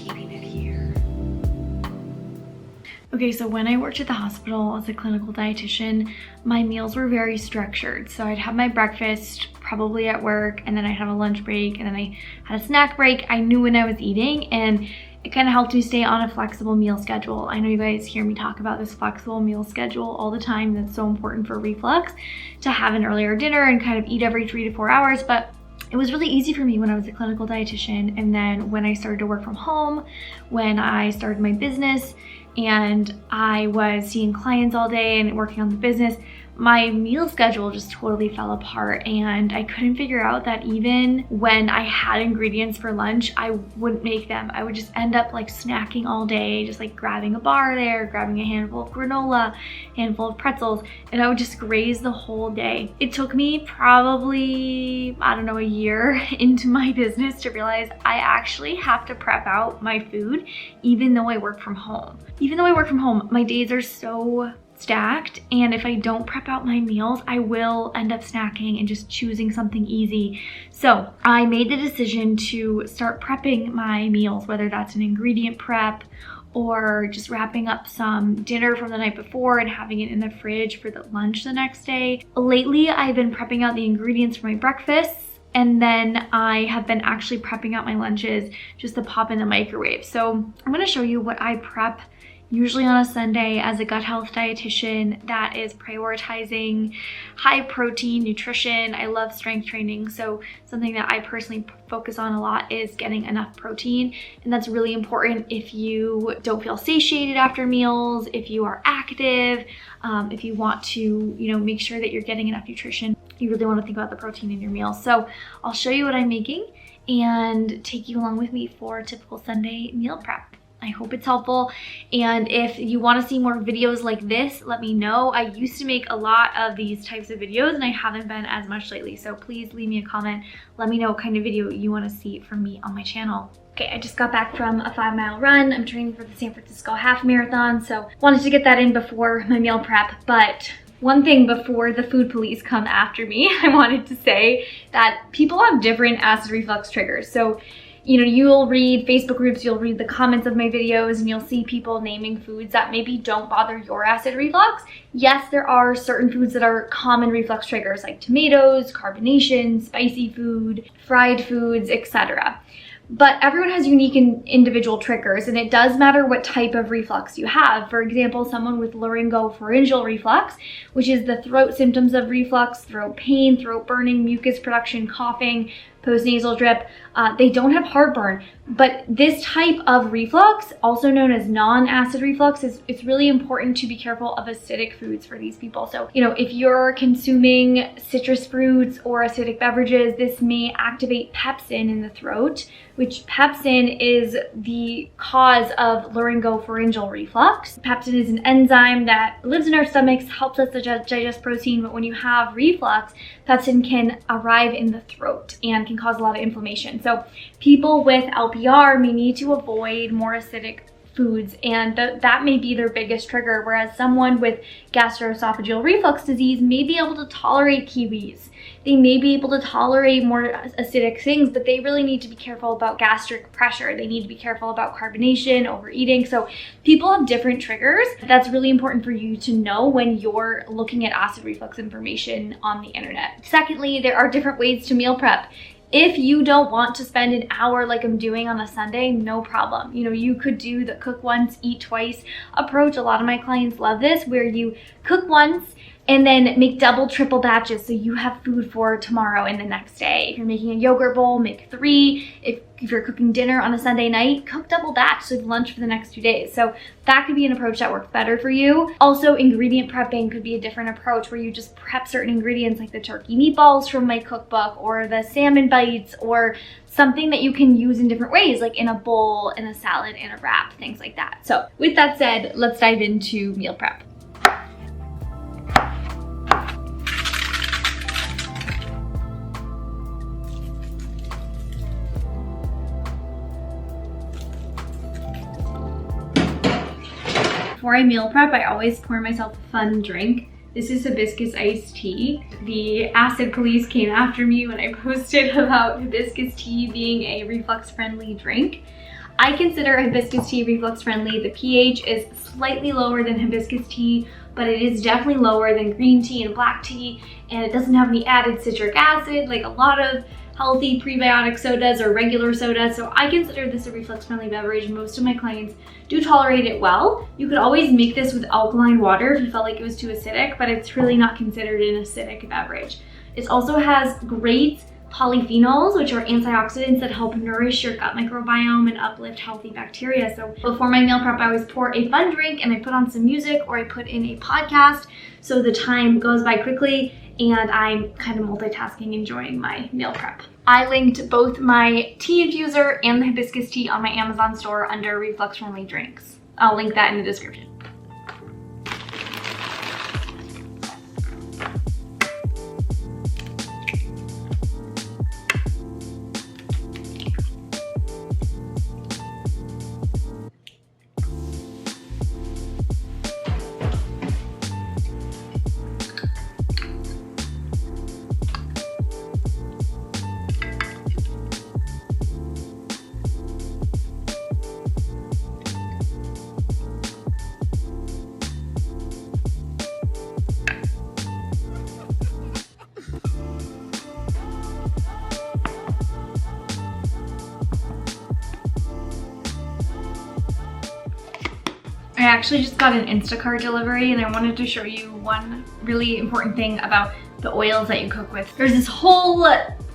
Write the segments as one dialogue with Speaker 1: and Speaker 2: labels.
Speaker 1: keeping it here. Okay, so when I worked at the hospital as a clinical dietitian, my meals were very structured. So I'd have my breakfast probably at work, and then I'd have a lunch break, and then I had a snack break. I knew when I was eating, and it kind of helped me stay on a flexible meal schedule. I know you guys hear me talk about this flexible meal schedule all the time. That's so important for reflux, to have an earlier dinner and kind of eat every 3 to 4 hours. But it was really easy for me when I was a clinical dietitian. And then when I started to work from home, when I started my business, and I was seeing clients all day and working on the business, my meal schedule just totally fell apart, and I couldn't figure out that even when I had ingredients for lunch, I wouldn't make them. I would just end up like snacking all day, just like grabbing a bar there, grabbing a handful of granola, handful of pretzels, and I would just graze the whole day. It took me probably, I don't know, a year into my business to realize I actually have to prep out my food even though I work from home. Even though I work from home, my days are so stacked, and if I don't prep out my meals, I will end up snacking and just choosing something easy. So I made the decision to start prepping my meals, whether that's an ingredient prep or just wrapping up some dinner from the night before and having it in the fridge for the lunch the next day. Lately, I've been prepping out the ingredients for my breakfasts, and then I have been actually prepping out my lunches just to pop in the microwave. So I'm gonna show you what I prep usually on a Sunday as a gut health dietitian that is prioritizing high protein nutrition. I love strength training, so something that I personally focus on a lot is getting enough protein, and that's really important if you don't feel satiated after meals, if you are active, if you want to, make sure that you're getting enough nutrition. You really want to think about the protein in your meals. So I'll show you what I'm making and take you along with me for a typical Sunday meal prep. I hope it's helpful, and if you want to see more videos like this, let me know. I used to make a lot of these types of videos, and I haven't been as much lately, so please leave me a comment. Let me know what kind of video you want to see from me on my channel. Okay, I just got back from a 5-mile run. I'm training for the San Francisco half marathon, so wanted to get that in before my meal prep. But one thing before the food police come after me, I wanted to say that people have different acid reflux triggers. So you'll read Facebook groups, you'll read the comments of my videos, and you'll see people naming foods that maybe don't bother your acid reflux. Yes, there are certain foods that are common reflux triggers, like tomatoes, carbonation, spicy food, fried foods, etc. But everyone has unique and individual triggers, and it does matter what type of reflux you have. For example, someone with laryngopharyngeal reflux, which is the throat symptoms of reflux, throat pain, throat burning, mucus production, coughing, postnasal drip, they don't have heartburn. But this type of reflux, also known as non-acid reflux, it's really important to be careful of acidic foods for these people. So, if you're consuming citrus fruits or acidic beverages, this may activate pepsin in the throat, which pepsin is the cause of laryngopharyngeal reflux. Pepsin is an enzyme that lives in our stomachs, helps us digest protein, but when you have reflux, pepsin can arrive in the throat and can cause a lot of inflammation. So people with LPR may need to avoid more acidic foods, and that may be their biggest trigger, whereas someone with gastroesophageal reflux disease may be able to tolerate kiwis. They may be able to tolerate more acidic things, but they really need to be careful about gastric pressure. They need to be careful about carbonation, overeating. So people have different triggers. That's really important for you to know when you're looking at acid reflux information on the internet. Secondly, there are different ways to meal prep. If you don't want to spend an hour like I'm doing on a Sunday, no problem. You could do the cook once, eat twice approach. A lot of my clients love this, where you cook once and then make double, triple batches so you have food for tomorrow and the next day. If you're making a yogurt bowl, make 3. If you're cooking dinner on a Sunday night, cook double batch so you have lunch for the next 2 days. So that could be an approach that works better for you. Also, ingredient prepping could be a different approach, where you just prep certain ingredients like the turkey meatballs from my cookbook, or the salmon bites, or something that you can use in different ways, like in a bowl, in a salad, in a wrap, things like that. So with that said, let's dive into meal prep. Before I meal prep, I always pour myself a fun drink. This is hibiscus iced tea. The acid police came after me when I posted about hibiscus tea being a reflux-friendly drink. I consider hibiscus tea reflux friendly. The pH is slightly lower than hibiscus tea, but it is definitely lower than green tea and black tea, and it doesn't have any added citric acid like a lot of healthy prebiotic sodas or regular sodas. So I consider this a reflux friendly beverage. Most of my clients do tolerate it well. You could always make this with alkaline water if you felt like it was too acidic, but it's really not considered an acidic beverage. It also has great polyphenols, which are antioxidants that help nourish your gut microbiome and uplift healthy bacteria. So before my meal prep, I always pour a fun drink and I put on some music or I put in a podcast so the time goes by quickly and I'm kind of multitasking, enjoying my meal prep. I linked both my tea infuser and the hibiscus tea on my Amazon store under reflux friendly drinks. I'll link that in the description. I actually just got an Instacart delivery and I wanted to show you one really important thing about the oils that you cook with. There's this whole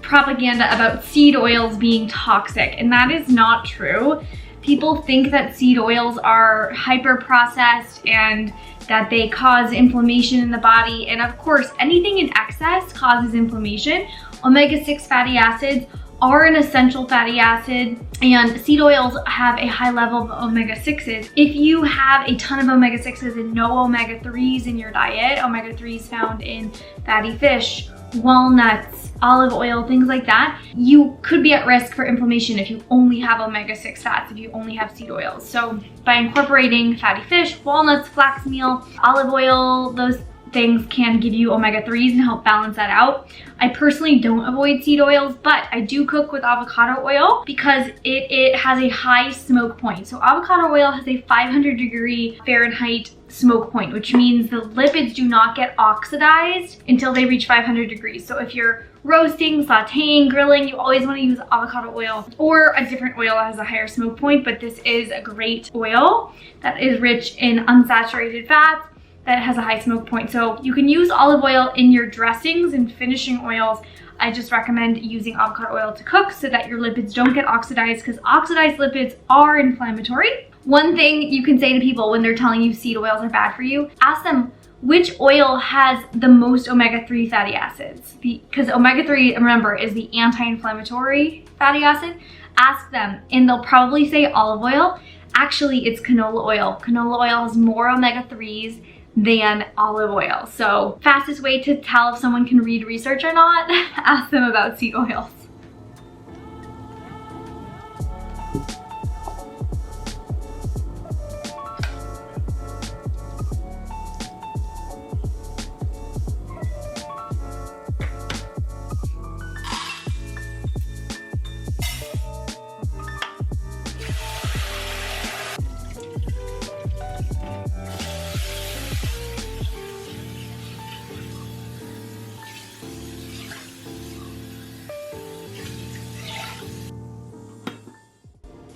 Speaker 1: propaganda about seed oils being toxic, and that is not true. People think that seed oils are hyper processed and that they cause inflammation in the body, and of course anything in excess causes inflammation. Omega-6 fatty acids are an essential fatty acid, and seed oils have a high level of omega-6s. If you have a ton of omega-6s and no omega-3s in your diet, omega-3s found in fatty fish, walnuts, olive oil, things like that, you could be at risk for inflammation if you only have omega-6 fats, if you only have seed oils. So by incorporating fatty fish, walnuts, flax meal, olive oil, those things can give you omega-3s and help balance that out. I personally don't avoid seed oils, but I do cook with avocado oil because it has a high smoke point. So avocado oil has a 500-degree Fahrenheit smoke point, which means the lipids do not get oxidized until they reach 500 degrees. So if you're roasting, sauteing, grilling, you always want to use avocado oil or a different oil that has a higher smoke point, but this is a great oil that is rich in unsaturated fats, that has a high smoke point. So you can use olive oil in your dressings and finishing oils. I just recommend using avocado oil to cook so that your lipids don't get oxidized, because oxidized lipids are inflammatory. One thing you can say to people when they're telling you seed oils are bad for you, ask them which oil has the most omega-3 fatty acids. Because omega-3, remember, is the anti-inflammatory fatty acid. Ask them and they'll probably say olive oil. Actually, it's canola oil. Canola oil has more omega-3s than olive oil. So fastest way to tell if someone can read research or not, ask them about seed oils.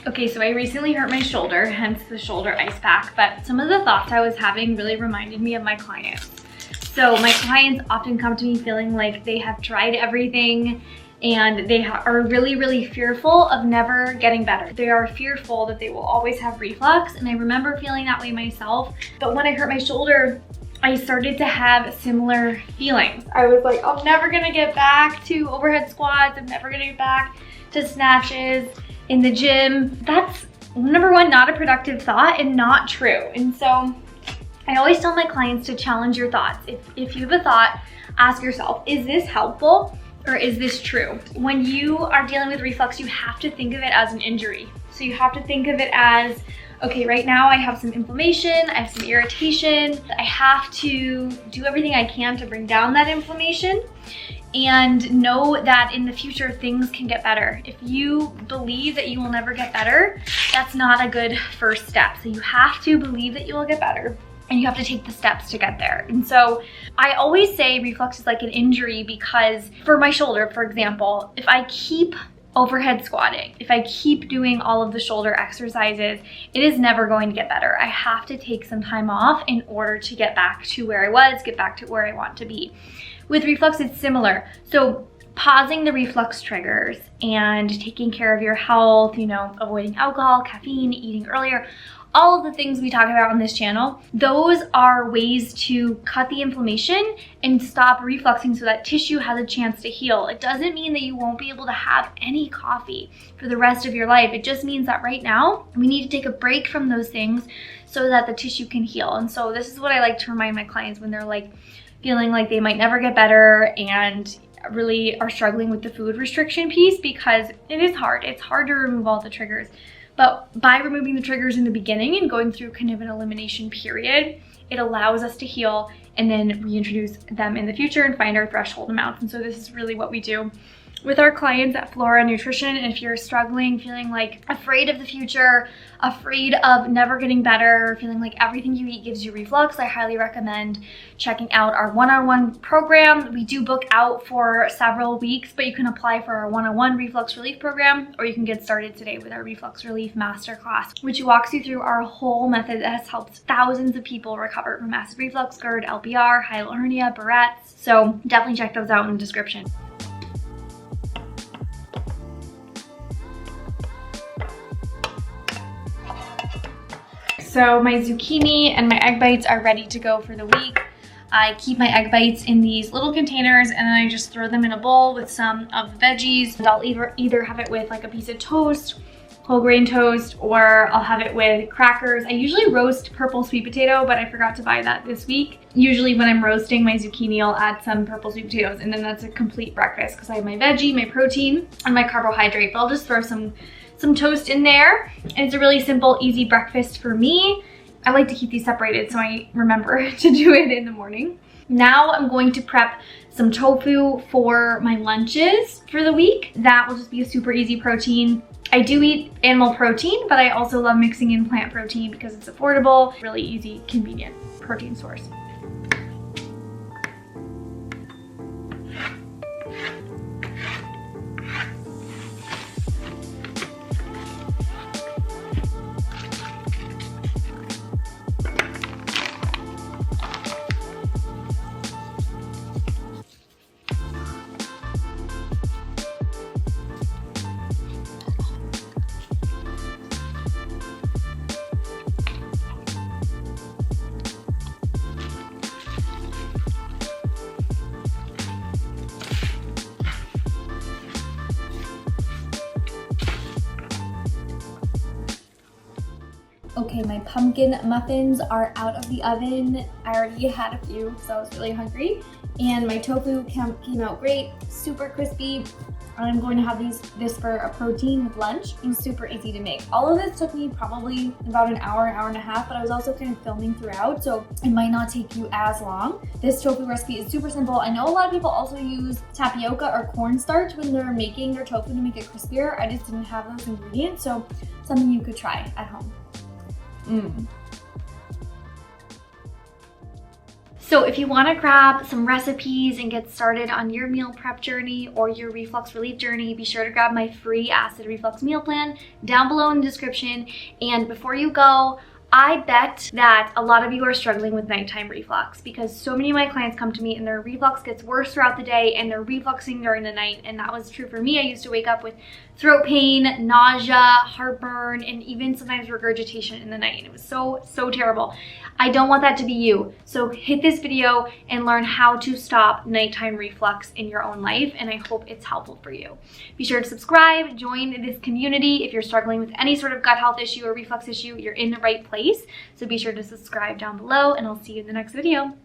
Speaker 1: Okay, so I recently hurt my shoulder, hence the shoulder ice pack, but some of the thoughts I was having really reminded me of my clients. So my clients often come to me feeling like they have tried everything and they are really, really fearful of never getting better. They are fearful that they will always have reflux, and I remember feeling that way myself. But when I hurt my shoulder, I started to have similar feelings. I was like, I'm never gonna get back to overhead squats. I'm never gonna get back to snatches in the gym. That's number one, not a productive thought and not true. And so I always tell my clients to challenge your thoughts. If you have a thought, ask yourself, is this helpful or is this true? When you are dealing with reflux, you have to think of it as an injury. So you have to think of it as, okay, right now I have some inflammation, I have some irritation. I have to do everything I can to bring down that inflammation. and know that in the future things can get better. If you believe that you will never get better, that's not a good first step. So you have to believe that you will get better, and you have to take the steps to get there. And so I always say reflux is like an injury, because for my shoulder, for example, if I keep overhead squatting, if I keep doing all of the shoulder exercises, it is never going to get better. I have to take some time off in order to get back to where I was, get back to where I want to be. With reflux, it's similar. So pausing the reflux triggers and taking care of your health, you know, avoiding alcohol, caffeine, eating earlier, all of the things we talk about on this channel, those are ways to cut the inflammation and stop refluxing so that tissue has a chance to heal. It doesn't mean that you won't be able to have any coffee for the rest of your life. It just means that right now we need to take a break from those things so that the tissue can heal. And so this is what I like to remind my clients when they're like feeling like they might never get better and really are struggling with the food restriction piece, because it is hard. It's hard to remove all the triggers. But by removing the triggers in the beginning and going through kind of an elimination period, it allows us to heal and then reintroduce them in the future and find our threshold amounts. And so this is really what we do with our clients at Flora Nutrition. And if you're struggling, feeling like afraid of the future, afraid of never getting better, feeling like everything you eat gives you reflux, I highly recommend checking out our one-on-one program. We do book out for several weeks, but you can apply for our one-on-one reflux relief program, or you can get started today with our reflux relief masterclass, which walks you through our whole method that has helped thousands of people recover from acid reflux, GERD, LPR, hiatal hernia, Barrett's. So definitely check those out in the description. So my zucchini and my egg bites are ready to go for the week. I keep my egg bites in these little containers, and then I just throw them in a bowl with some of the veggies. And I'll either have it with like a piece of toast, whole grain toast, or I'll have it with crackers. I usually roast purple sweet potato, but I forgot to buy that this week. Usually when I'm roasting my zucchini, I'll add some purple sweet potatoes, and then that's a complete breakfast because I have my veggie, my protein, and my carbohydrate. But I'll just throw some toast in there, and it's a really simple, easy breakfast for me. I like to keep these separated so I remember to do it in the morning. Now I'm going to prep some tofu for my lunches for the week. That will just be a super easy protein. I do eat animal protein, but I also love mixing in plant protein because it's affordable, really easy, convenient protein source. Okay, my pumpkin muffins are out of the oven. I already had a few, so I was really hungry. And my tofu came out great, super crispy. I'm going to have this for a protein with lunch. It was super easy to make. All of this took me probably about an hour and a half, but I was also kind of filming throughout, so it might not take you as long. This tofu recipe is super simple. I know a lot of people also use tapioca or cornstarch when they're making their tofu to make it crispier. I just didn't have those ingredients, so something you could try at home. So if you want to grab some recipes and get started on your meal prep journey or your reflux relief journey, be sure to grab my free acid reflux meal plan down below in the description. And before you go, I bet that a lot of you are struggling with nighttime reflux, because so many of my clients come to me and their reflux gets worse throughout the day and they're refluxing during the night. And that was true for me. I used to wake up with throat pain, nausea, heartburn, and even sometimes regurgitation in the night. And it was so terrible. I don't want that to be you. So hit this video and learn how to stop nighttime reflux in your own life, and I hope it's helpful for you. Be sure to subscribe, join this community. If you're struggling with any sort of gut health issue or reflux issue, you're in the right place. So be sure to subscribe down below, and I'll see you in the next video.